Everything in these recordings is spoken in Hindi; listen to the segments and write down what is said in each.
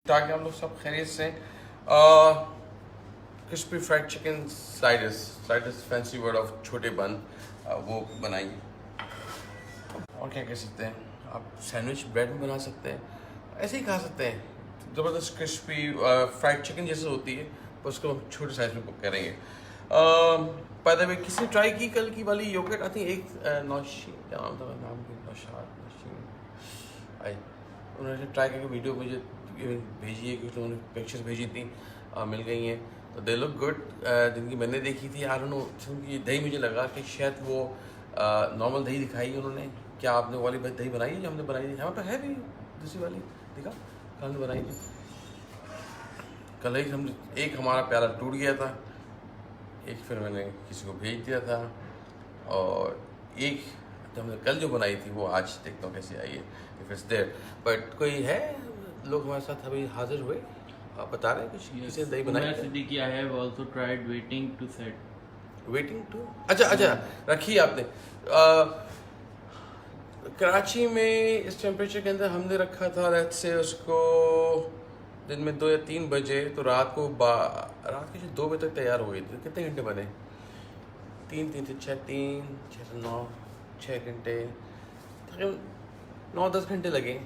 ताकि हम लोग सब खैरियत से crispy fried chicken sliders fancy word of छोटे बन वो बनाएंगे। और क्या कह सकते हैं, आप सैंडविच ब्रेड में बना सकते हैं, ऐसे ही खा सकते हैं। ज़बरदस्त क्रिस्पी फ्राइड चिकन जैसे होती है, बस उसको हम छोटे साइज में कुक करेंगे। बाय द वे किसी ट्राई की कल की वाली योगर्ट, आई थिंक एक नौशी क्या नाम था, नाम भी नौशाद आई, उन्होंने ट्राई करके वीडियो मुझे भेजी है, कुछ लोगों ने पिक्चर्स भेजी थी, मिल गई हैं, तो दे लुक गुड। जिनकी मैंने देखी थी, आई डोंट नो, क्योंकि दही मुझे लगा कि शायद वो नॉर्मल दही दिखाई उन्होंने। क्या आपने वाली दही बनाई है जो हमने बनाई थी? हमारे पास है भी दूसरी वाली, दिखा कल हमने बनाई थी। कल ही हम एक हमारा प्याला टूट गया था, एक फिर मैंने किसी को भेज दिया था, और एक जो हमने कल जो बनाई थी वो आज देखता हूँ कैसी आई है, इफ इट्स देयर। बट कोई है लोग हमारे साथ अभी हाजिर हुए, आप बता रहे हैं कुछ? Yes. किसी ने दही बनाई? Siddiqui, I have also tried waiting to set. Waiting to, अच्छा रखी आपने। कराची में इस टेम्परेचर के अंदर हमने रखा था, रात से उसको दिन में 2 या 3 बजे, तो रात के 2 बजे तक तैयार हो गई थी। कितने घंटे बने? 3 से 6, 3 6 से 9, 6 घंटे, तकरीबन 9-10 घंटे लगे।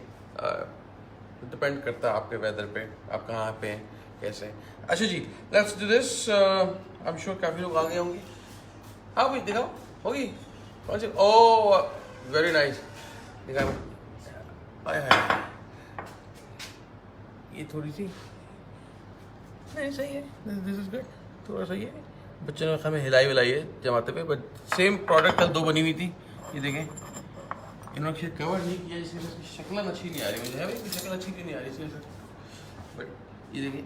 डिपेंड करता है आपके वेदर पे, आप कहाँ पे हैं, कैसे। अच्छा जी, let's do this. I am sure काफ़ी लोग आ गए होंगे। हाँ भाई दिखाओ, होगी कौन सी? ओह वेरी नाइस, दिखाओ। आय हाय, ये थोड़ी सी नहीं सही है, दिस इज गुड, थोड़ा सही है। बच्चों ने हमें हिलाई विलाई है जमाते पे, बट सेम प्रोडक्ट कल 2 बनी हुई थी। ये देखें, इन्होंने कवर नहीं किया, इसलिए इसकी शक्ल अच्छी नहीं आ रही मुझे, है भाई, शक्ल अच्छी क्यों नहीं आ रही इसलिए। बट ये देखिए,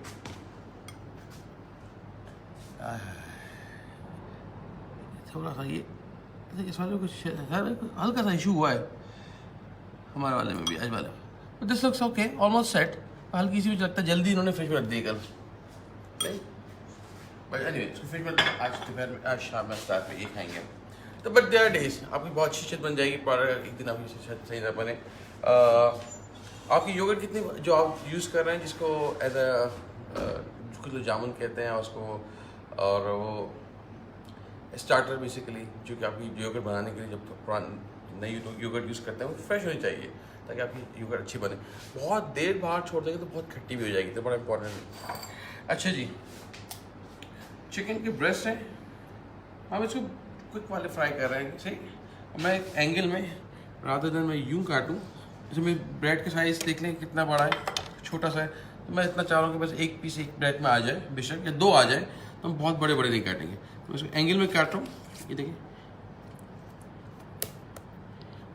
थोड़ा सा ये इस वाले कुछ हल्का सा इशू हुआ है हमारे वाले में भी, आज वाले में। But this looks okay, almost set. हल्की सी मुझे लगता है जल्दी इन्होंने फ्रिज में रख दी कल, नहीं? बट एनीवे इसको फ्रिज में आज दोपहर में, आज शाम में रात में ये खाएंगे। तो बट देयर डेज आपकी बहुत अच्छी शत बन जाएगी, प्रोडक्ट एक दिन आपकी शत सही ना बने। आपकी योगर्ट कितनी जो आप यूज़ कर रहे हैं, जिसको एज कुछ लोग जामुन कहते हैं उसको, और वो स्टार्टर बेसिकली, जो कि आपकी योगर्ट बनाने के लिए जब पुरानी नई योगर्ट यूज़ करते हैं वो फ्रेश होनी चाहिए ताकि आपकी योगर्ट अच्छी बने। बहुत देर बाहर छोड़ देंगे तो बहुत खट्टी भी हो जाएगी, तो बड़ा इंपॉर्टेंट है। अच्छा जी, चिकन के ब्रेस्ट हैं, हम इसको क्विक वाले फ्राई कर रहे हैं, सही। मैं एक एंगल में, रादर देन मैं यूं काटूं, जैसे मैं ब्रेड का साइज़ देख लें कितना बड़ा है, छोटा सा है, तो मैं इतना चाह रहा हूँ कि बस एक पीस एक ब्रेड में आ जाए, बेशक या 2 आ जाए, तो हम बहुत बड़े बड़े नहीं काटेंगे। तो इसको एंगल में काट रहा हूँ, ये देखिए।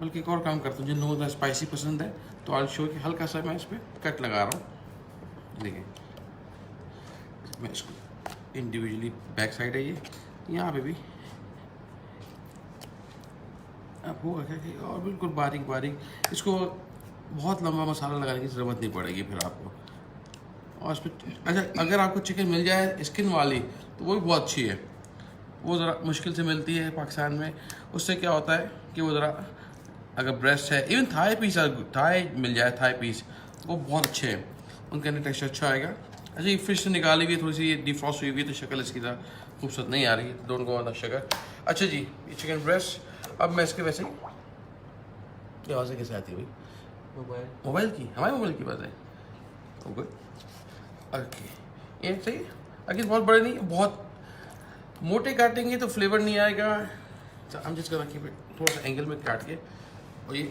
बल्कि एक और काम करता हूँ, जिन लोगों को स्पाइसी पसंद है तो आज शो कि हल्का सा मैं इस पर कट लगा रहा हूँ, देखिए। मैं इसको इंडिविजुअली, बैक साइड है ये, यहाँ पे भी अब होगा क्या, और बिल्कुल बारीक बारीक। इसको बहुत लंबा मसाला लगाने की ज़रूरत नहीं पड़ेगी फिर आपको। और इस पर अच्छा, अगर आपको चिकन मिल जाए स्किन वाली तो वो भी बहुत अच्छी है, वो ज़रा मुश्किल से मिलती है पाकिस्तान में। उससे क्या होता है कि वो ज़रा, अगर ब्रेस्ट है, इवन थाई पीस, थाई मिल जाए, थाई पीस, वो बहुत अच्छे हैं, उनके अंदर टेक्स्चर अच्छा आएगा। अच्छा, ये फिश से निकाली हुई, थोड़ी सी डिफ्रॉस्ट हुई हुई है, तो शक्ल इसकी तरह खूबसूरत नहीं आ रही है, don't go on the sugar. अच्छा जी, ये चिकन ब्रेस्ट, अब मैं इसके वैसे ही, ये आवाज़ें कैसे आती है भाई? मोबाइल की, हमारे मोबाइल की बात है। ओके ओके, ये सही। अगर बहुत बड़े नहीं, बहुत मोटे काटेंगे तो फ्लेवर नहीं आएगा। हम जिस तरह की थोड़ा सा एंगल में काट के, और ये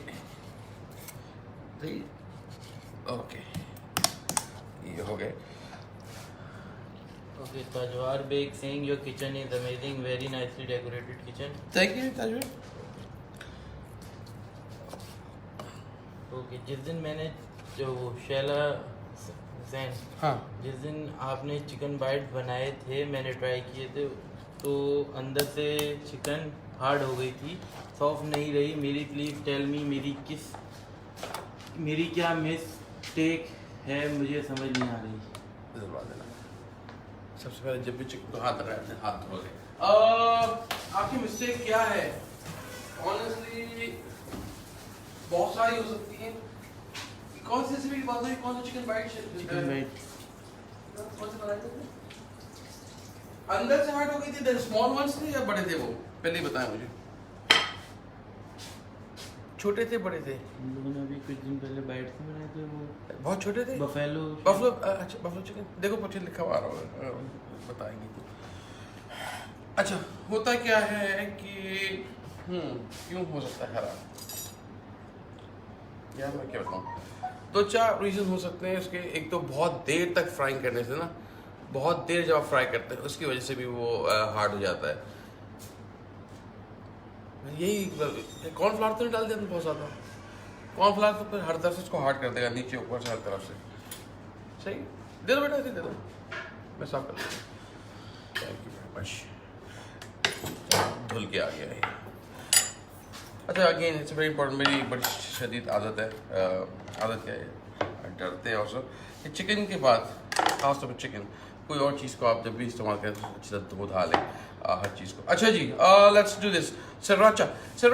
सही, ओके, ये हो गए। Okay, Tajwar Beg saying your kitchen is amazing, very nicely decorated kitchen. Thank you Tajveer. Okay, जिस दिन मैंने जो शैला जैन, हाँ, जिस दिन आपने चिकन बाइट बनाए थे, मैंने ट्राई किए थे, तो अंदर से चिकन हार्ड हो गई थी, सॉफ्ट नहीं रही मेरी। प्लीज़ टेल मी, मेरी क्या मिस्टेक है, मुझे समझ नहीं आ रही। दिलवा देना। सबसे पहले जब भी चिकन को हाथ लगाए अपने हाथ धो लें। आपकी मिस्टेक क्या है? ऑनेस्टली बहुत सारी हो सकती है, कौन सी रेसिपी की बात हुई? कौन सा चिकन बाइट? चिकन बाइट कौन से बनाए थे? अंदर से हार्ड हो गई थी, स्मॉल वंस थे या बड़े थे वो? पहले ही बताएं मुझे। छोटे थे बड़े थे? हम लोगों ने अभी कुछ दिन पहले बाइट से बनाए थे, वो बहुत छोटे थे। बफेलो अच्छा बफलो चिकन देखो पीछे लिखा हुआ आ रहा होगा, बताएंगे तो। अच्छा होता क्या है कि क्यों हो सकता है खराब यार, मैं क्या बताऊँ। दो चार रीज़न हो सकते हैं इसके। एक तो बहुत देर तक फ्राइंग करने से ना, बहुत देर जब आप फ्राई करते हैं उसकी वजह से भी वो हार्ड हो जाता है। यही कॉर्नफ्लावर तो नहीं डाल दिया बहुत ज़्यादा। कॉर्नफ्लावर तो फिर हर तरफ से इसको हार्ड कर देगा, नीचे ऊपर से हर तरफ से। सही दे दो बेटा, ऐसे दे दो, मैं साफ कर दूँगा। Thank you very much. धुल के आ गया है। अच्छा अगेन इट्स वेरी इंपॉर्टेंट, मेरी बड़ी शदीद आदत है। आदत क्या है, डरते हैं। और सब चिकन के बाद खास तौर पर चिकन, कोई और चीज़ को आप जब भी इस्तेमाल करें तो अच्छी तरह धो धा लें हर चीज़ को। अच्छा जी लेट्स डू दिस। सराचा अच्छा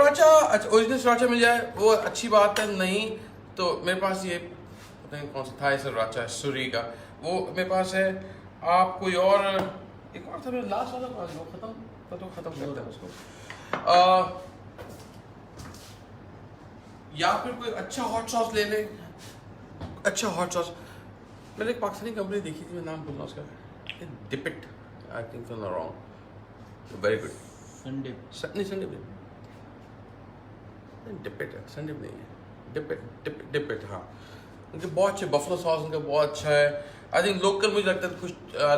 ओरिजिनल सराचा मिल जाए वो अच्छी बात है, नहीं तो मेरे पास ये पता नहीं कौन सा था सराचा सूरी का, वो मेरे पास है। आप कोई और एक और था मेरा लास्ट वाला पास, वो ख़त्म करते हैं उसको। या फिर कोई अच्छा हॉट सॉस ले लें। अच्छा हॉट सॉस मैंने एक पाकिस्तानी कंपनी देखी थी, मैं नाम भूल रहा उसका, डिपिट I think so not wrong, very good. Sunday नहीं संडे डिपिट है, संडे नहीं है, डिपिट हाँ। उनके बहुत अच्छे बफलो सॉस उनका बहुत अच्छा है। आई थिंक लोकल मुझे लगता है कुछ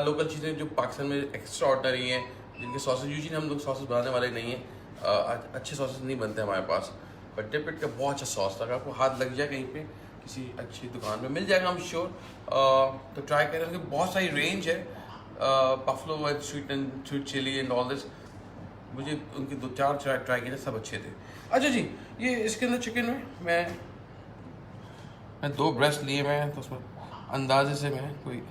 लोकल चीज़ें जो पाकिस्तान में एक्स्ट्रा ऑर्डनरी हैं, जिनके सॉसेज यूजुअली हम लोग सॉसेज बनाने वाले नहीं हैं, अच्छे सॉसेज नहीं बनते हमारे पास। बट डिपिट का बहुत अच्छा सॉस था, आपको हाथ लग जाए कहीं पे किसी अच्छी दुकान में मिल जाएगा, हम श्योर। तो ट्राई करें, उनकी बहुत सारी रेंज है, buffalo with sweet chilli and all this. मुझे उनके दो चार ट्राई किए थे, सब अच्छे थे। अच्छा जी ये इसके अंदर चिकन में मैं 2 ब्रेस्ट लिए मैं, तो उसमें अंदाजे से मैं कोई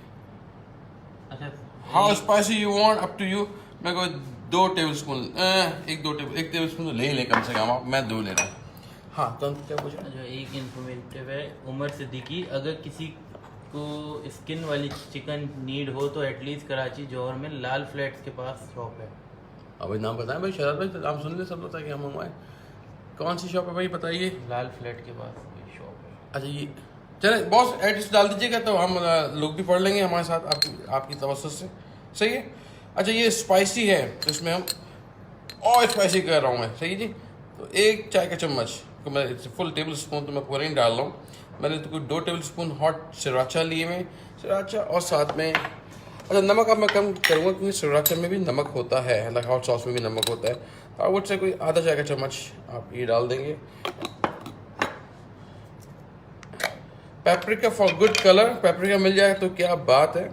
अच्छा how spicy you want up to you, मैं कोई 2 टेबल स्पून एक टेबल स्पून तो ले ही ले कम से कम, आप मैं 2 ले रहा हूँ। हाँ तो क्या पूछा? अच्छा एक इन्फॉर्मेटिव है, उमर सिद्दीकी, अगर किसी को स्किन वाली चिकन नीड हो तो एटलीस्ट कराची जौहर में लाल फ्लैट्स के पास शॉप है। भाई नाम बताएं भाई, शराब भाई नाम सुन ले सब लोग ताकि हम आए। कौन सी शॉप है भाई बताइए? लाल फ्लैट के पास कोई शॉप है। अच्छा ये चले बॉस एड्रेस डाल दीजिएगा तो हम लोग भी पढ़ लेंगे हमारे साथ आपकी तवज्जो से। सही है। अच्छा ये स्पाइसी है तो इसमें हम और स्पाइसी कर रहा हूँ मैं, सही है जी। तो 1 चाय का चम्मच तो मैं फुल टेबल स्पून तो मैं पूरा नहीं डाल रहा हूँ। मैंने तो कोई 2 टेबल स्पून हॉट सराचा लिए में, सराचा और साथ में अच्छा नमक अब मैं कम करूँगा क्योंकि सराचा में भी नमक होता है, लाइक हॉट सॉस में भी नमक होता है। तो आई वुड से कोई आधा चाय का चम्मच आप ये डाल देंगे। Paprika for good colour, paprika मिल जाए तो क्या बात है।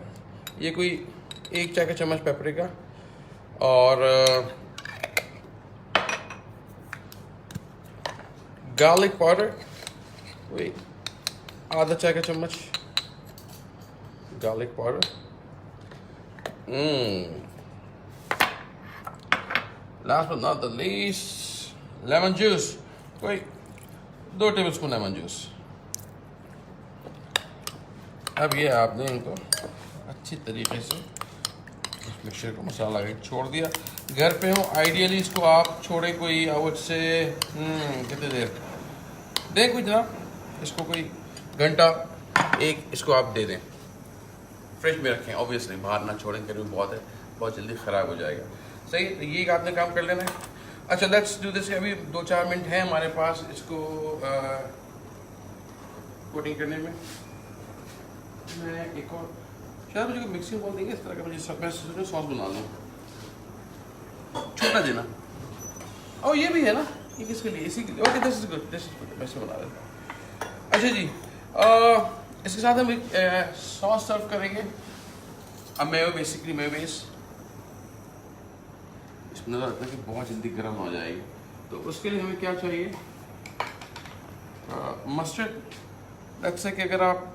ये कोई 1 चाय का चम्मच पेपरिका और गार्लिक पाउडर कोई आधा चाय का चम्मच garlic powder. Last but not the least lemon juice, कोई 2 टेबल स्पून लेमन जूस। अब ये आपने इनको अच्छी तरीके से इस मिक्सचर को मसाला के छोड़ दिया। घर पे हो आइडियली इसको आप छोड़ें कोई आउट से कितने देर दें, कोई जनाब इसको कोई घंटा एक इसको आप दे दें, फ्रिज में रखें ऑब्वियसली, बाहर ना छोड़ें, गर्मी बहुत है, बहुत जल्दी ख़राब हो जाएगा। सही, तो ये आपने काम कर लेना है। अच्छा लेट्स डू दिस। अभी 2-4 मिनट है हमारे पास इसको कोटिंग करने में। मैं एक और शायद मुझे मिक्सिंग बोल देंगे इस तरह का, मुझे सॉस बना लूँ, छोटा देना। और ये भी है ना, ये किसके लिए? इसी के लिए। ओके दिस इज गुड, मैं इसे बना देता हूँ। अच्छा जी इसके साथ हम एक सॉस सर्व करेंगे, मेयो, बेसिकली मेयोनेज़। इसमें नज़र आता है कि बहुत जल्दी गर्म हो जाएगी, तो उसके लिए हमें क्या चाहिए? मस्टर्ड। लेट्स से कि अगर आप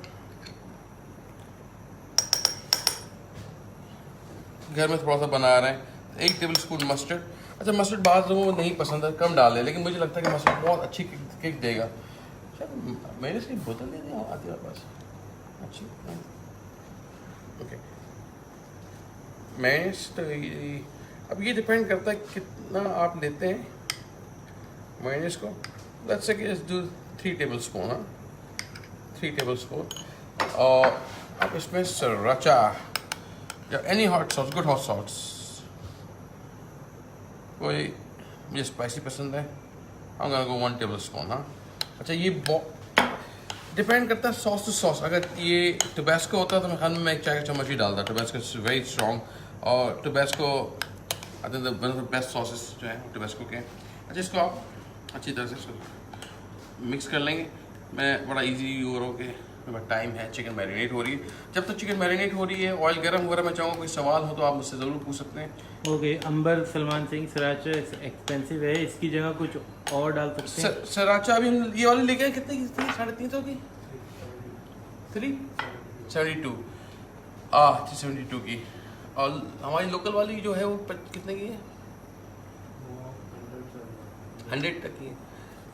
घर में थोड़ा सा बना रहे हैं, 1 टेबल स्पून मस्टर्ड। अच्छा मस्टर्ड बाद लोगों को नहीं पसंद है, कम डालें, लेकिन मुझे लगता है कि मस्टर्ड बहुत अच्छी किक देगा। मैंने इसकी बोतल ले दी आती है पास अच्छी ओके मैं अब ये डिपेंड करता है कितना आप लेते हैं माइनस को लेट्स से कि डू 3 टेबल स्पून हाँ 3 टेबल स्पून और आप इसमें सराचा या any hot sauce good hot sauce कोई मुझे स्पाइसी पसंद है I'm gonna go 1 table spoon हाँ अच्छा ये डिपेंड करता है सॉस टू सॉस अगर ये टोबैस्को होता तो मैं खाने में एक चाय का चम्मच ही डालता टोबैस्को इज वेरी स्ट्रॉन्ग और Tabasco I think one of the best sauces जो है टोबैस्को के अच्छा इसको आप अच्छी तरह से इसको मिक्स कर लेंगे मैं बड़ा इजी हो रहा हूँ कि मेरे पास टाइम है चिकन मैरिनेट हो रही है जब तक चिकन मैरिनेट हो रही है ऑयल गर्म हो रहा है मैं चाहूँगा कोई सवाल हो तो आप मुझसे ज़रूर पूछ सकते हैं ओके अंबर सलमान सिंह सराचा एक्सपेंसिव है इसकी जगह कुछ और डाल सकते हैं सराचा अभी हम ये वाली लेके आए कितने की थी 350 की 372 372 की और हमारी लोकल वाली जो है वो कितने की है 100 तक की है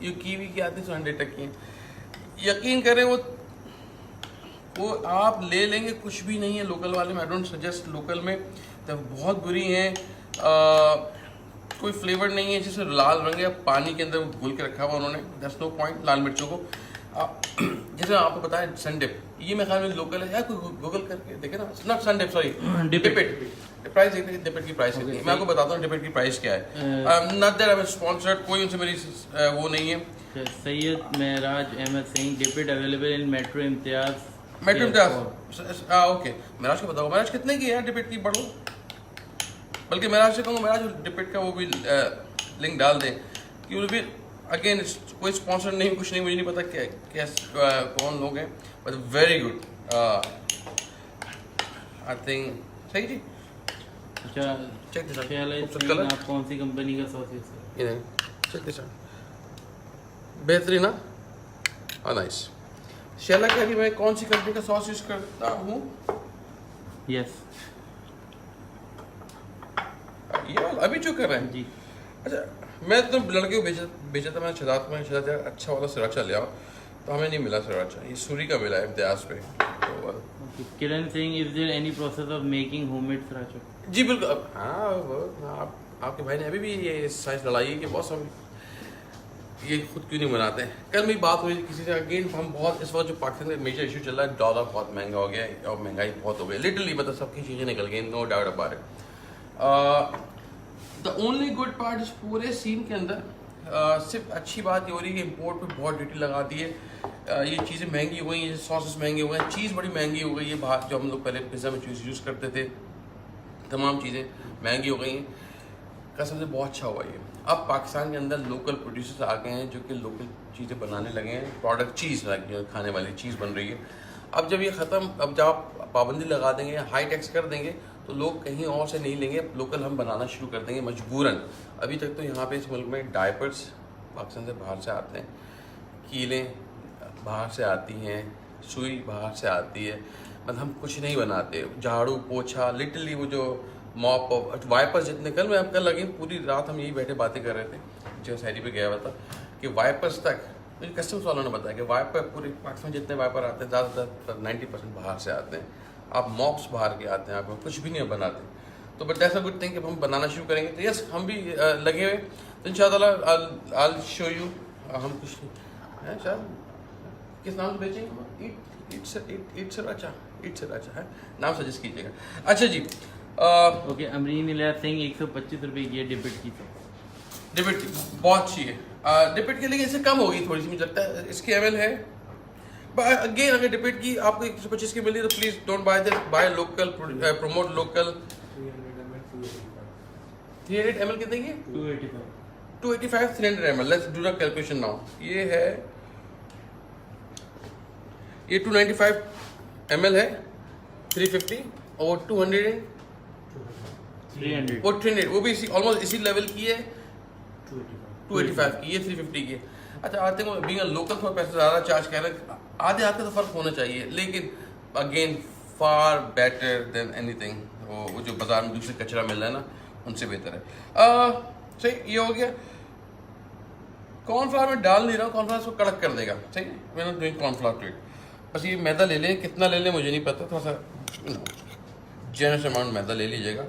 ये कीवी की आती है तो 100 तक की है यकीन करें वो आप ले लेंगे कुछ भी नहीं है लोकल वाले में आई डोंट सजेस्ट लोकल में तो बहुत बुरी हैं कोई फ्लेवर नहीं है जैसे लाल रंग है पानी के अंदर घुल के रखा हुआ उन्होंने दैट्स नो पॉइंट लाल मिर्चों को जैसे आपको बताया सनडिप ये मैं ख्याल में लोकल है या कोई गूगल करके देखे ना नॉट सनडिप सॉरी डिपिट प्राइस देखते हैं डिपिट की प्राइस कितनी है मैं आपको बताता हूँ डिपिट की प्राइस क्या है not that I am sponsored कोई उनसे मेरी वो नहीं है सैयद महराज अहमद सिंह डिपिट available in metro Imtiaz okay Maharaj को बताओ महराज कितने की है डिपिट की बढ़ो बल्कि महराज से कहूँगा महराज डिपिट का वो भी लिंक डाल दें क्योंकि फिर अगेन कोई स्पॉन्सर नहीं कुछ नहीं मुझे नहीं पता क्या कौन लोग हैं but very good I think सही जी अच्छा चेक दिस कलर आप कौन सी कंपनी का सॉस यूज करते हैं चेक दिस बेहतरीन ना नाइस शैला कह रही मैं कौन सी कंपनी का सॉस यूज करता हूँ यस ये वाला अभी जो कर रहे हैं जी अच्छा मैं तो लड़के को भेजा था मैंने शहजाद अच्छा वाला सराचा ले आओ तो हमें नहीं मिला सराचा ये सूरी का मिला है इम्तियाज पे तो Kiran Singh is there any process of making homemade sriracha जी बिल्कुल हाँ आपके भाई ने अभी भी ये साइंस लड़ाई है कि बहुत सब ये खुद क्यों नहीं बनाते हैं कल मेरी बात हुई किसी से अगेन हम बहुत इस वक्त जो पाकिस्तान में मेजर इशू चल रहा है डॉलर बहुत महंगा हो गया है और महंगाई बहुत हो गई लिटरली मतलब सबकी चीज़ें निकल गई no doubt about it the only good part इस पूरे सीन के अंदर सिर्फ अच्छी बात ये हो रही है कि इम्पोर्ट पे बहुत ड्यूटी लगा दी है ये चीज़ें महंगी हो गई हैं सॉसेस महंगे हो गए चीज़ बड़ी महंगी हो गई है बाहर जो हम लोग पहले पिज़्ज़ा में यूज़ करते थे तमाम चीज़ें महंगी हो गई हैं कसम से बहुत अच्छा हुआ ये अब पाकिस्तान के अंदर लोकल प्रोड्यूसर्स आ गए हैं जो कि लोकल चीज़ें बनाने लगे हैं प्रोडक्ट चीज़ खाने वाली चीज़ बन रही है अब जब ये ख़त्म अब जब आप पाबंदी लगा देंगे हाई टैक्स कर देंगे तो लोग कहीं और से नहीं लेंगे लोकल हम बनाना शुरू कर देंगे मजबूरन अभी तक तो यहाँ पे इस मुल्क में डायपर्स पाकिस्तान से बाहर से आते हैं कीलें बाहर से आती हैं सुई बाहर से आती है मतलब हम कुछ नहीं बनाते झाड़ू पोछा लिटरली वो जो मॉप वाइपर्स जितने कल मैं अब कल लगी पूरी रात हम यही बैठे बातें कर रहे थे जो शहरी पे गया हुआ था कि वाइपर्स तक मुझे कस्टम्स वालों ने बताया कि वाइपर पूरे पाकिस्तान जितने वाइपर आते हैं ज़्यादातर 90% बाहर से आते हैं आप मॉप्स बाहर के आते हैं आप कुछ भी नहीं बनाते तो बट ऐसा गुड थिंग कि हम बनाना शुरू करेंगे तो यस हम भी लगे हुए तो इंशाल्लाह I'll शो यू हम कुछ है शायद किस नाम से बेचेंगे इट्स अच्छा है नाम सजेस्ट कीजिएगा अच्छा जी ओके अमरीन इलियास सिंह 125 रुपये की है डिपिट की डिपिट बहुत अच्छी है डिपिट के लिए इससे कम होगी थोड़ी सी मुझे लगता है इसकी एमएल है अगेन अगर डिपिट की आपको 125 की मिली तो please don't by this by local promote local 300 ml कितने की 285 300 ml let's do the calculation now ये है ये 295 ml है 350 और 200 और 300 वो भी ऑलमोस्ट इसी लेवल की है 285 की ये 350 की है अच्छा आते हैं बीइंग अ लोकल थोड़ा पैसे ज़्यादा चार्ज कर रहे हैं आधे हाथ का तो फ़र्क होना चाहिए लेकिन again far better than anything वो जो बाज़ार में दूसरे कचरा मिल रहा है ना उनसे बेहतर है सही ये हो गया कॉर्नफ्लावर में डाल नहीं रहा हूँ, कॉर्नफ्लावर इसको कड़क कर देगा, ठीक है। मैंने डूइंग कॉर्नफ्लावर टू इट। बस ये मैदा ले लें, कितना ले लें मुझे नहीं पता, थोड़ा सा जेनरस अमाउंट मैदा ले लीजिएगा,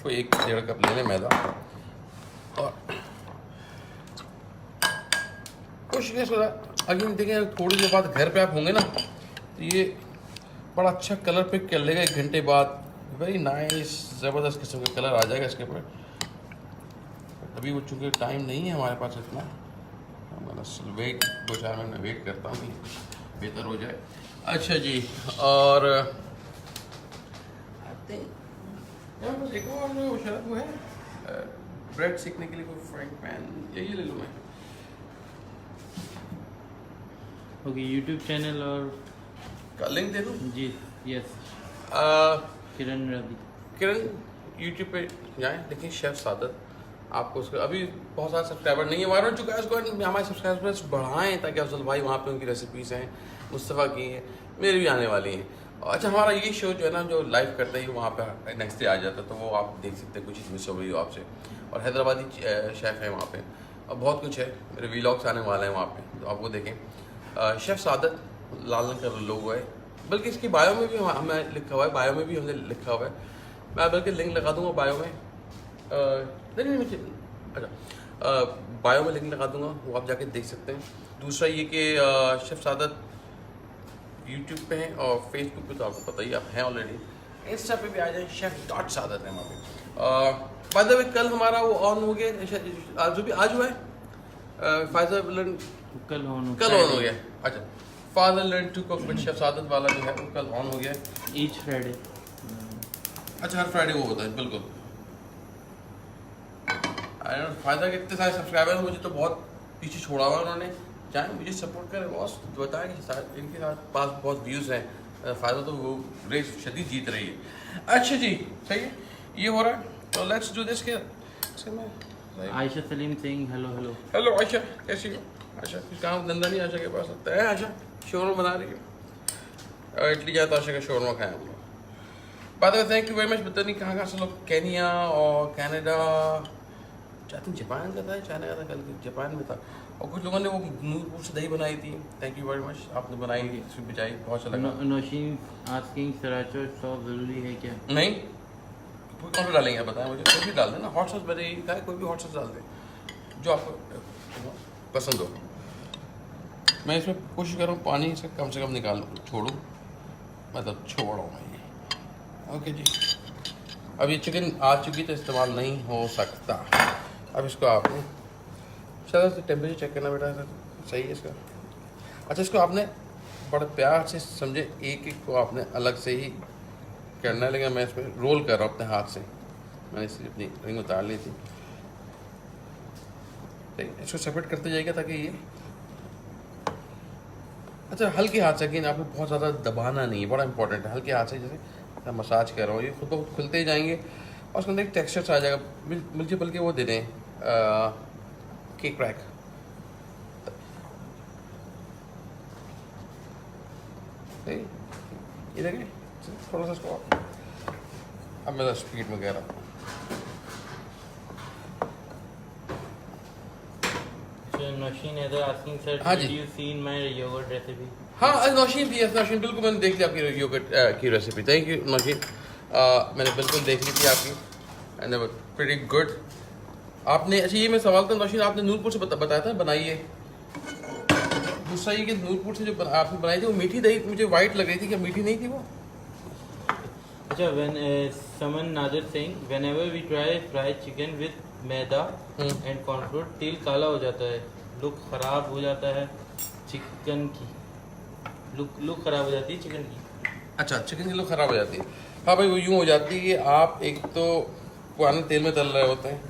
कोई 1-1.5 कप ले लें मैदा। और कोशिश अगेन देखें, थोड़ी देर बाद घर पे आप होंगे ना तो ये बड़ा अच्छा कलर पिक कर लेगा 1 घंटे बाद, वेरी नाइस ज़बरदस्त किस्म का कलर आ जाएगा इसके ऊपर। अभी वो चूँकि टाइम नहीं है हमारे पास इतना, मैं वेट 2-4 मिनट में वेट करता हूँ कि बेहतर हो जाए। अच्छा जी, और बस एक और जो शायद वो है ब्रेड सीखने के लिए कोई फ्राइंग पैन, यही ले लूँ मैं। ओके, यूट्यूब चैनल और का लिंक दे दूँ? जी यस, किरण रवि। किरण यूट्यूब पे जाएं, देखिए शेफ़ सादत, आपको उसका अभी बहुत सारे सब्सक्राइबर नहीं है, वायरल चुका है, उसको हमारे सब्सक्राइबर्स बढ़ाएं ताकि अफजल भाई वहाँ पे उनकी रेसिपीज़ हैं, मुस्तफ़ा की हैं, मेरी भी आने वाली हैं। अच्छा, हमारा ये शो जो है ना, जो लाइव करते हैं वहाँ पे नेक्स्ट डे आ जाता है, तो वो आप देख सकते हैं, कुछ चीज़ मिस हो गई हो आपसे। और हैदराबादी शेफ़ है वहाँ पे, और बहुत कुछ है, मेरे वीलॉग्स आने वाले हैं वहाँ पे, तो आप वो देखें। शेफ़ सादत लाल रंग का लोगो है, बल्कि इसकी बायो में भी हमें लिखा हुआ है, बायो में भी हमने लिखा हुआ है, मैं बल्कि लिंक लगा दूंगा बायो में। नहीं, अच्छा, बायो में लिंक लगा दूंगा, वो आप जाके देख सकते हैं। दूसरा ये कि शेफ़ सादत यूट्यूब पे हैं और फेसबुक पे तो आपको पता ही, आप हैं ऑलरेडी। इंस्टा पे भी आ जाए, chef.sadat है वहाँ पे। बाय द वे, कल हमारा वो ऑन हो गया, आज हुआ है फाइजर कल ऑन हो गया। अच्छा, father learn to cook with chef Saadat वाला जो है वो कल ऑन हो गया ईच फ्राइडे। अच्छा, हर फ्राइडे वो होता है, बिल्कुल। फायदा के इतने सारे सब्सक्राइबर मुझे तो बहुत पीछे छोड़ा हुआ उन्होंने, चाहे मुझे सपोर्ट करें बॉस, बताएं कि इनके साथ पास बहुत व्यूज़ हैं, फ़ायदा तो वो रेस शदीद जीत रही है। अच्छा जी, सही है, ये हो रहा है, तो लेट्स डू दिस के Ayesha Salim Singh, hello hello. Hello Ayesha, कैसी हो? आयशा कुछ काम धंधा नहीं आयशा के पास होता है? आयशा शोरमा बना रही है, इटली जाए तो आयशा का शोरमा खाएं हम लोग। बात है, थैंक यू वेरी मच। पता नहीं कहाँ से लोग, केनिया और कनाडा, चाहते जापान का था, चाइना का था, कल जापान में था। और कुछ लोगों ने वो नूरपुर से दही बनाई थी, थैंक यू वेरी मच, आपने बनाई, इसमें बिछाई, बहुत अच्छा लगा। नौशीन आस्किंग सराचर सॉस ज़रूरी है क्या? नहीं, कौन सा डालेंगे आप बताएं मुझे, कोई भी डाल दें ना, हॉट सॉस बने का, कोई भी हॉट सॉस डाल दें जो आपको पसंद हो। मैं इसमें कोशिश कर रहा हूँ पानी से कम निकाल छोड़ूँ, मतलब छोड़ो मैं ये। ओके जी, अब ये चिकन आ चुकी तो इस्तेमाल नहीं हो सकता। अब इसको आपने शायद टेम्परेचर चेक करना बेटा, सही है इसका। अच्छा, इसको आपने बड़े प्यार से समझे, एक को आपने अलग से ही करना है, लेकिन मैं इसमें रोल कर रहा हूँ अपने हाथ से, मैंने इसकी अपनी रिंग उतार ली थी। ठीक है, इसको सेपरेट करते जाइएगा ताकि ये, अच्छा हल्के हाथ से, लेकिन आपको बहुत ज़्यादा दबाना नहीं है, बड़ा इंपॉर्टेंट है, हल्के हाथ से जैसे मैं मसाज कर रहा हूँ, ये खुद ब खुद खुलते ही जाएंगे और उसके अंदर एक टेक्सचर आ जाएगा। मल्टीपल के वो दे दें केक क्रैक, ये देखें थोड़ा सा इसको, अब मैं स्पीड में कह रहा हूँ। नौशीन हैदर आस्किंग सर, हाँ जी, did you seen my yogurt recipe? हाँ नौशीन थी, नौशीन बिल्कुल मैंने देख ली आपकी योगर्ट की रेसिपी, थैंक यू नौशीन, मैंने बिल्कुल देख ली थी आपकी, एंड प्रीटी गुड। आपने, अच्छा ये मैं सवाल था नौशीन, आपने नूरपुर से बताया था बनाइए, दूसरा ये कि नूरपुर से जो आपने बनाई थी वो मीठी दही मुझे वाइट लग रही थी, क्या मीठी नहीं थी वो? अच्छा, when someone Nadir saying whenever we try fried chicken with maida and cornflour, तेल काला हो जाता है, लुक खराब हो जाता है चिकन की, लुक खराब हो जाती है चिकन की। अच्छा, चिकन की लुक खराब हो जाती है, हाँ भाई वो यूँ हो जाती है कि आप एक तो पुराने तेल में तल रहे होते हैं,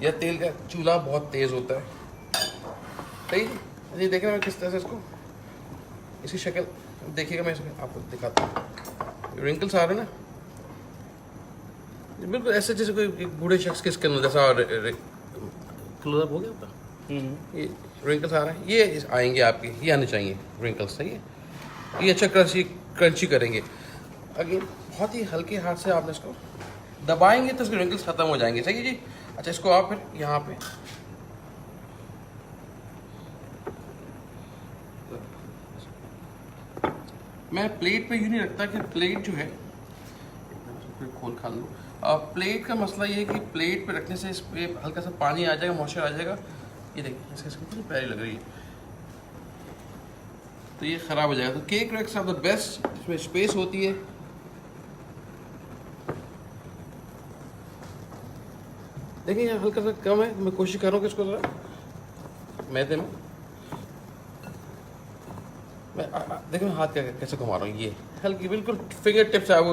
या तेल का चूल्हा बहुत तेज़ होता है। सही, ये देख रहे हैं किस तरह से इसको, इसकी शक्ल देखिएगा, मैं आपको दिखाता हूँ, रिंकल्स आ रहे हैं ना, बिल्कुल ऐसे जैसे कोई बूढ़े शख्स के स्किन जैसा क्लोजअप हो गया होता, ये रिंकल्स आ रहे हैं, ये आएंगे आपके, ये आने चाहिए रिंकल्स, सही है, ये अच्छा क्रंची करेंगे। अगेन बहुत ही हल्के हाथ से आपने इसको दबाएंगे तो इसके रिंकल्स ख़त्म हो जाएंगे, सही है जी। अच्छा, इसको आप फिर यहाँ पे मैं प्लेट पे यूँ नहीं रखता कि प्लेट जो है, फिर खोल खा लूँ। प्लेट का मसला ये है कि प्लेट पे रखने से इस पर हल्का सा पानी आ जाएगा, मॉइस्चर आ जाएगा। ये देखिए इसका कितनी प्यारी लग रही है, तो ये ख़राब हो जाएगा। तो cake racks are the best, इसमें स्पेस होती है। देखिए यहाँ हल्का सा कम है, मैं कोशिश कर रहा हूँ कि इसको ज़रा मैदे में देखो मैं हाथ कैसे घुमा रहा हूँ। ये हल्की बिल्कुल फिंगर टिप से, वो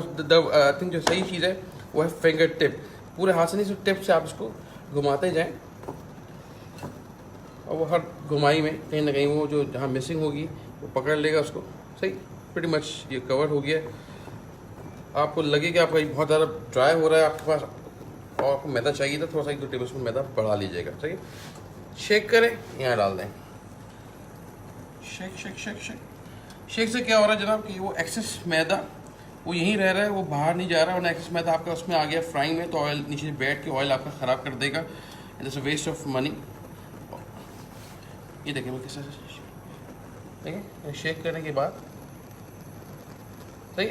आई थिंक जो सही चीज़ है वो है फिंगर टिप। पूरे हाथ से नहीं, सिर्फ टिप से आप इसको घुमाते जाएं, और वो हर घुमाई में कहीं ना कहीं वो जो जहाँ मिसिंग होगी वो पकड़ लेगा उसको। सही, प्रीटी मच ये कवर हो गया। आपको लगे कि आपका बहुत ज़्यादा ड्राई हो रहा है आपके पास और आपको मैदा चाहिए तो थोड़ा सा 1-2 टेबल स्पून मैदा बढ़ा लीजिएगा। सही, शेक करें, यहाँ डाल दें। Shake shake shake shake shake से क्या हो रहा है जनाब कि वो एक्सेस मैदा वो यहीं रह रहा है, वो बाहर नहीं जा रहा है। और एक्सेस मैदा आपका उसमें आ गया फ्राइंग में, तो ऑयल नीचे बैठ के ऑयल आपका ख़राब कर देगा। It's a waste of money. ये देखिए मैं कैसे देखिए शेक करने के बाद सही,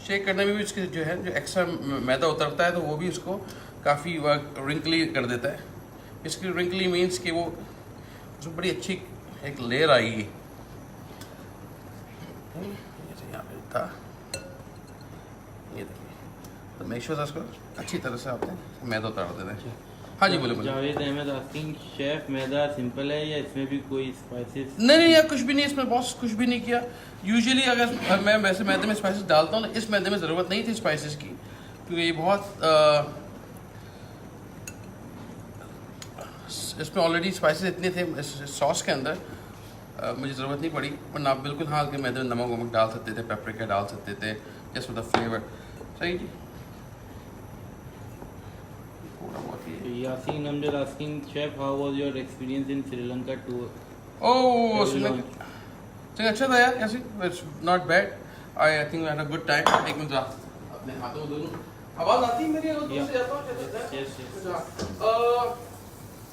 शेक करने में भी इसके जो है जो एक्स्ट्रा मैदा उतरता है तो वो भी उसको काफ़ी रिंकली कर देता है। इसकी रिंकली मीन्स कि वो उसमें बड़ी अच्छी एक लेयर आएगी। जैसे यहाँ पे था, ये देखिए, तो मेक श्योर इसको अच्छी तरह से आपने मैदा उतार देना है। हाँ जी, बोले बोले। जावेद अहमद आस्किंग, शेफ मैदा सिंपल है या इसमें भी कोई स्पाइसेस? नहीं यार, कुछ भी नहीं इसमें, बॉस कुछ भी नहीं किया। यूजुअली अगर मैं वैसे मैदे में स्पाइसेस डालता हूँ, इस मैदे में ज़रूरत नहीं थी स्पाइसेस की, क्योंकि ये बहुत इसमें ऑलरेडी स्पाइसेस इतने थे इस सॉस के अंदर, मुझे ज़रूरत नहीं पड़ी। वरना आप बिल्कुल हाँ के मैदे में नमक वमक डाल सकते थे, पेपरिका डाल सकते थे, जस्ट विद द फ्लेवर। सही जी। थोड़ा बहुत ही Yaseen Amjad asking, chef how was your experience in Sri Lanka tour? Oh Sri Lanka अच्छा था यार, ऐसे it's not bad. I think we had a good time. एक मिनट अपने हाथों में दोनों आवाज़ आती है मेरी, और दूर से जाता हूँ। Yes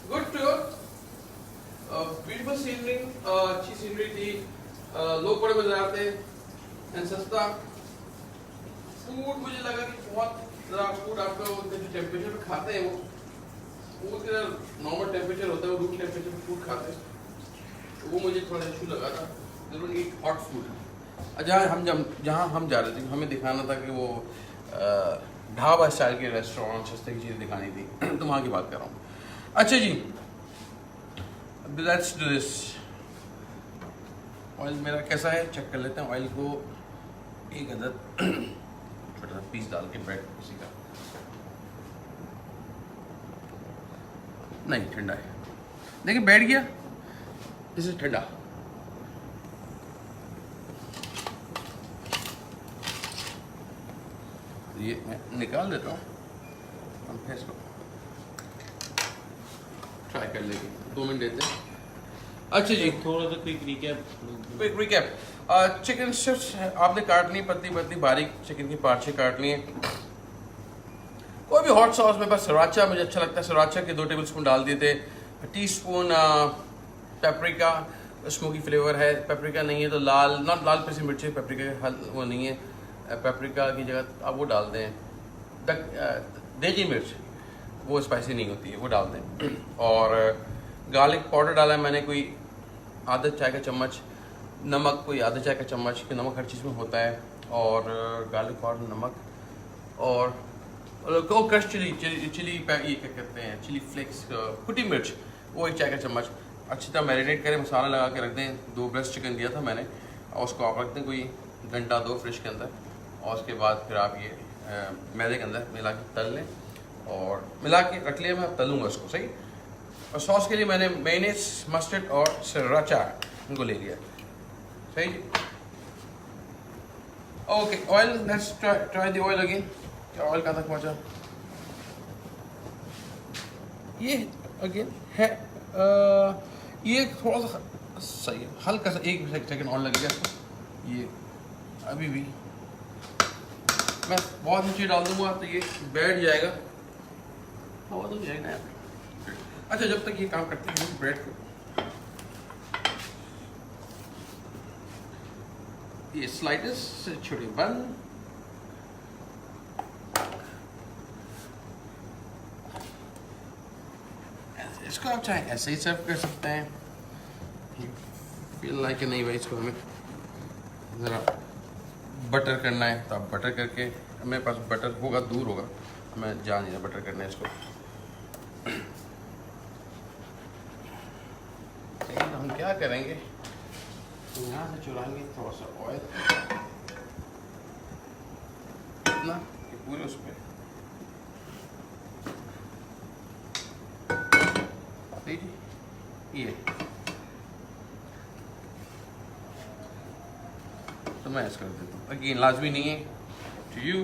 good tour, beautiful scenery, अच्छी सीनरी थी, लोग बड़े मजेदार थे एंड सस्ता फूड। मुझे लगा कि बहुत ज़रा फूड आपका जो टेम्परेचर पे खाते हैं वो फूड का नॉर्मल टेम्परेचर होता है, वो रूम टेम्परेचर पे फूड खाते हैं, तो वो मुझे थोड़ा इशू लगा था। जरूर ईट हॉट फूड। जहाँ हम जा रहे थे हमें दिखाना था कि वो ढाबा स्टाइल के रेस्टोरेंट सस्ते की चीज़ें दिखानी थी, तो वहाँ की बात कर रहा हूँ। अच्छा जी, लेट्स डू दिस। ऑयल मेरा कैसा है चेक कर लेते हैं। ऑयल को एक अदद छोटा सा पीस डाल के ब्रेड किसी का, नहीं ठंडा है, देखिए बैठ गया, दिस इज ठंडा। ये मैं निकाल देता हूँ, हम फिर इसको ट्राई कर लेंगे, 2 मिनट देते हैं। अच्छा जी, थोड़ा सा क्विक रिकैप। चिकन स्ट्रिप्स आपने काटनी पतली पतली बारीक, चिकन की पार्चे काटनी है। कोई भी हॉट सॉस में बस सराचा मुझे अच्छा लगता है, सराचा के 2 टेबल स्पून डाल दिए थे। टीस्पून पेपरिका, स्मोकी फ्लेवर है। पेपरिका नहीं है तो लाल, नॉट लाल पिसी मिर्ची, पेपरिका वो नहीं है, पेपरिका की जगह आप वो डाल दें देगी मिर्च, वो स्पाइसी नहीं होती है, वो डाल दें। और गार्लिक पाउडर डाला है मैंने, कोई आधा चाय का चम्मच। नमक कोई आधा चाय का चम्मच, कि नमक हर चीज़ में होता है। और गार्लिक पाउडर, नमक, और क्रश चिली ये क्या कहते हैं, चिली फ्लेक्स, कुटी मिर्च, वो 1 चाय का चम्मच। अच्छी तरह मैरिनेट करें, मसाला लगा के रख दें। 2 ब्रेस्ट चिकन दिया था मैंने, और उसको आप रख दें कोई घंटा 2 फ्रिज के अंदर। और उसके बाद फिर आप ये मैदे के अंदर मिला के तल लें, और मिला के रख लिया। मैं तलूँगा उसको, सही। और सॉस के लिए मैंने मेयोनेज़, मस्टर्ड और सराचा इनको ले लिया, सही। Okay, oil, let's try the oil again. क्या ऑयल कहाँ तक पहुँचा? ये अगेन है ये थोड़ा सा सही है, हल्का सा 1 सेकंड और लगेगा इसको। ये अभी भी मैं बहुत नीचे डाल दूंगा तो ये बैठ जाएगा, हवा तो जाएगा यार। अच्छा, जब तक ये काम करते हैं ब्रेड को ये स्लाइडर्स से छोटे बन। इसको आप चाहे ऐसे ही सर्व कर सकते हैं, फील लाइक नहीं भाई इसको हमें ज़रा बटर करना है तो आप बटर करके, मेरे पास बटर होगा, दूर होगा, मैं जा नहीं रहा बटर करना है इसको। तो हम क्या करेंगे, तो यहाँ से चुराएंगे थोड़ा सा ऑयल, इतना कि पूरे उस पर ये तो मैं ऐसा कर देता हूँ। अगेन लाजमी नहीं है, to you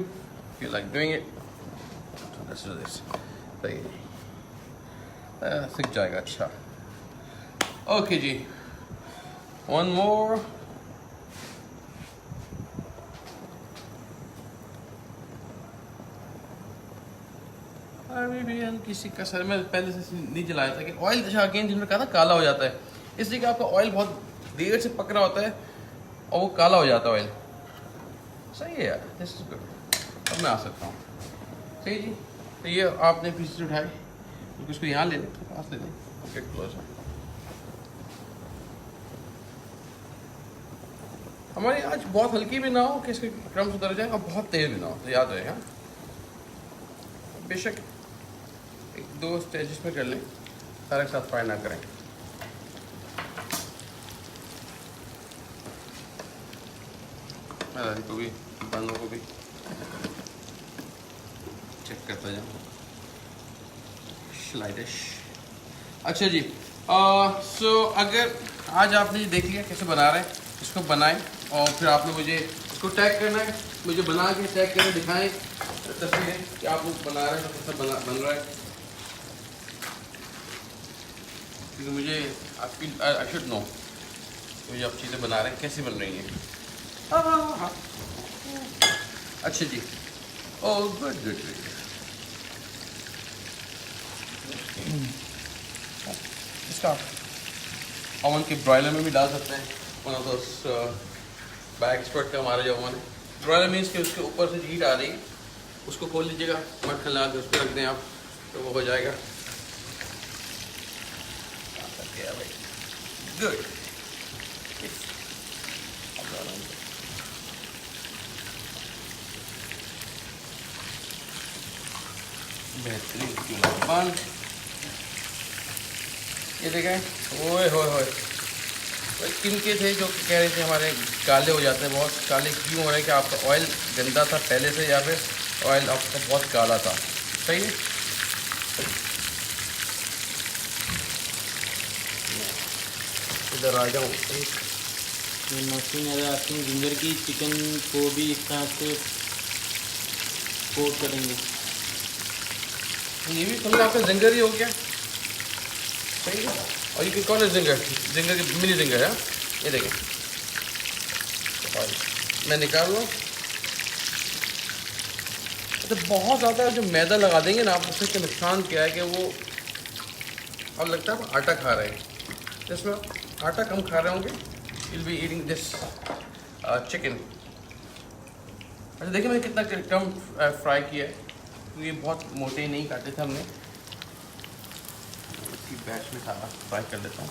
you like doing it, let's do this. सीख जाएगा। अच्छा ओके जी, वन मोर। अभी भी हल्की सी कसर में पहले से नहीं जलाया था कि ऑयल, अच्छा अगेन जिन्होंने कहा था काला हो जाता है, इसलिए कि आपका ऑयल बहुत देर से पक रहा होता है और वो काला हो जाता है ऑयल। सही है यार, दिस इज गुड। अब मैं आ सकता हूँ। सही जी, तो ये आपने पीस उठाए, क्योंकि उसको यहाँ ले लें, पास ले लें, ओके क्लोज है। हमारी आज बहुत हल्की भी ना हो कि इसके क्रम्स उतर जाए और बहुत तेज भी ना हो, तो याद रहे। हाँ बेशक एक दो स्टेजेस में कर लें, सारे के साथ फ्राई ना करें। मैं को भी बंदों को भी चेक करता जाऊँ। स्लाइडिश। अच्छा जी, सो अगर आज आपने देख लिया कैसे बना रहे हैं, इसको बनाएं और फिर आपने मुझे इसको टैग करना है, मुझे बना के टैग करके दिखाएं तस्वीरें कि आप लोग बना रहे हैं तो कैसा बन रहा है, क्योंकि मुझे आई शुड नो मुझे आप चीज़ें बना रहे हैं कैसी बन रही हैं। हाँ अच्छा जी, ओह गुड गुड गुड। इसका ओवन के ब्रॉयलर में भी डाल सकते हैं, one of those bag expert का हमारा जो ओवन है। ब्रॉयलर मीन्स कि उसके ऊपर से हीट आ रही है, उसको खोल लीजिएगा, मक्खन लगा के उस पर रख दें आप, तो वो हो जाएगा। गुड। बेहतरीन चूल्हा बंद। ये देखें, ओए होए किनके थे जो कह रहे थे हमारे काले हो जाते हैं, बहुत काले क्यों हो रहे हैं कि आपका ऑयल गंदा था पहले से या फिर ऑयल आपका बहुत काला था। सही है, इधर आ जाऊँ। मशीन अगर आती जिंजर की चिकन को भी इस तरह से कोट करेंगे। ये भी समझ आपका जिंगर ही हो गया। सही है, और ये कौन है जिंगर की मिनी जिंगर है। ये देखें, मैं निकाल लूँ तो बहुत ज़्यादा जो मैदा लगा देंगे ना आप, उससे का नुकसान क्या है कि वो अब लगता है आटा खा रहे हैं, जिसमें आटा कम खा रहे होंगे, will be eating this chicken. अच्छा देखिए मैंने कितना कम फ्राई किया है, तो ये बहुत मोटे नहीं काटे थे हमने। इसी बैच में सारा फ्राई कर देता हूँ।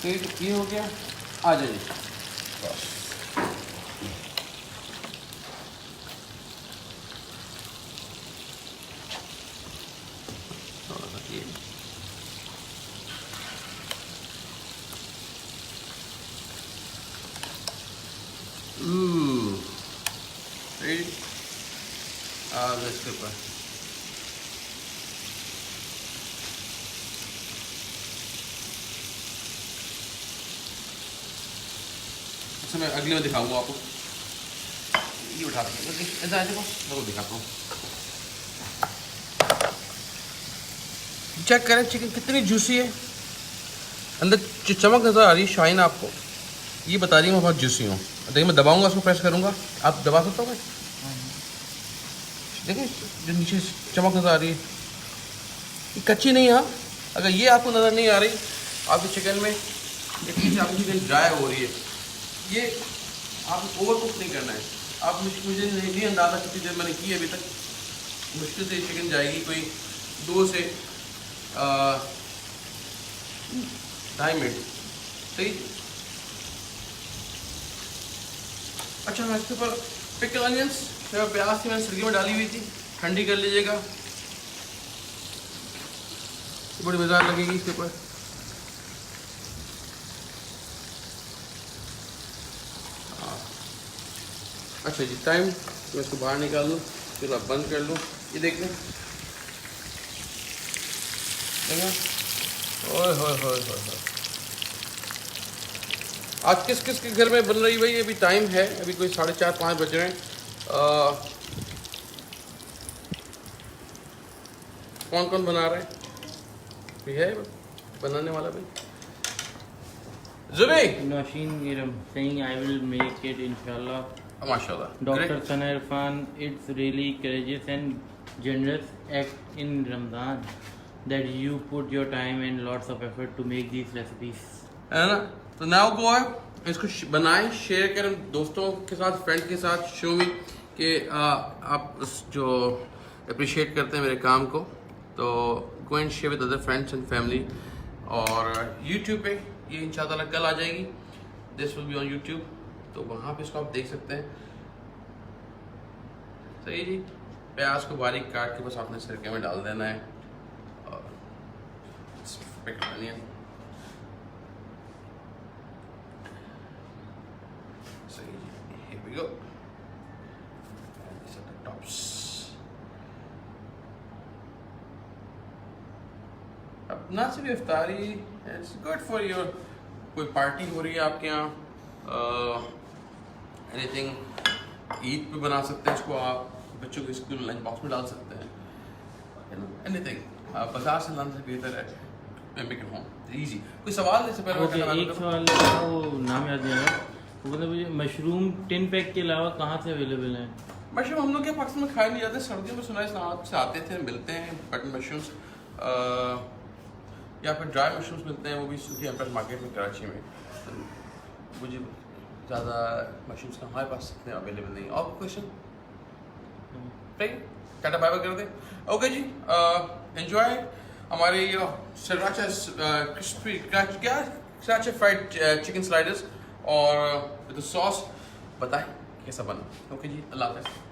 तो ये हो गया। आ जाइए बस। थोड़ा सा ये इसके ऊपर अच्छा, मैं अगले में दिखाऊंगा आपको। ये उठा सकते ऐसा देखो, मैं को दिखाता हूँ। चेक करें चिकन कितनी जूसी है, अंदर चमक नजर आ रही है, शाइन आपको ये बता रही है मैं बहुत जूसी हूँ। देखिए मैं दबाऊंगा, उसको प्रेस करूंगा, आप दबा सकते हो। देखें जो नीचे चमक नजर आ रही है, ये कच्ची नहीं है। हाँ, अगर ये आपको नज़र नहीं आ रही आपके चिकन में, देखिए आपकी चिकन ड्राई हो रही है, ये आपको ओवर कुक नहीं करना है। आप मुझे नहीं अंदाज़ा कितनी देर मैंने की है अभी तक, मुश्किल से चिकन जाएगी कोई 2 से 2.5 मिनट। सही। अच्छा हाँ, इसके ऊपर पिकल अनियंस प्याज की मैंने सर्गी में डाली हुई थी, ठंडी कर लीजिएगा, बड़ी मज़ेदार लगेगी इसके ऊपर। अच्छा जी, टाइम मैं इसको बाहर निकाल लूँ, फिर आप बंद कर लूँ। ये देख लें, ओए होए आज किस किस के घर में बन रही भाई? अभी टाइम है, अभी कोई 4:30-5 बज रहे हैं। कौन कौन बना रहे हैं? भी है बनाने वाला भाई? जुबी Nasheen Iram saying I will make it inshallah. माशाल्लाह। Dr. Sana Irfan, it's really courageous and generous act in Ramadan that you put your time and lots of effort to make these recipes. है ना? तो नाउ गो है, इसको बनाएं, शेयर करें दोस्तों के साथ, फ्रेंड के साथ, शो में कि आप जो अप्रिशिएट करते हैं मेरे काम को, तो go and share with other friends and family. और यूट्यूब पे ये इंशाल्लाह कल आ जाएगी, this will be on YouTube, तो वहाँ पे इसको आप देख सकते हैं। सही जी। प्याज को बारीक काट के बस आपने सिरके में डाल देना है और अनियन। सही जी, here we go. And these are the tops. अब ना सिर्फ इफ्तारी, इट्स गुड फॉर योर, कोई पार्टी हो रही है आपके यहाँ, एनीथिंग, ईद पे बना सकते हैं इसको आप, बच्चों के स्कूल लंच बॉक्स में डाल सकते हैं, एनीथिंग। बाजार से लाने से बेहतर है मेक इट होम, इजी। कोई सवाल इससे पहले? एक सवाल है, वो नाम याद नहीं आ रहा, वो मतलब मुझे मशरूम टिन पैक के अलावा कहाँ से अवेलेबल हैं? मशरूम हम लोग के पाकिस्तान में खाए नहीं जाते, सर्दियों में सुना है से आते थे, मिलते हैं बटन मशरूम्स, या फिर ड्राई मशरूम्स मिलते हैं, वो भी सूखी एम्पल मार्केट में कराची में। तो मुझे ज़्यादा मशरूम्स का हमारे पास इतने अवेलेबल नहीं। और क्वेश्चन? टाटा बाय बाय कर दें। ओके जी, एंजॉय हमारे सराचा क्रिस्पी क्या सराचा फ्राइड चिकन स्लाइडर्स और विद सॉस, बताएं कैसा बना। ओके जी, अल्लाह हाफ़िज़।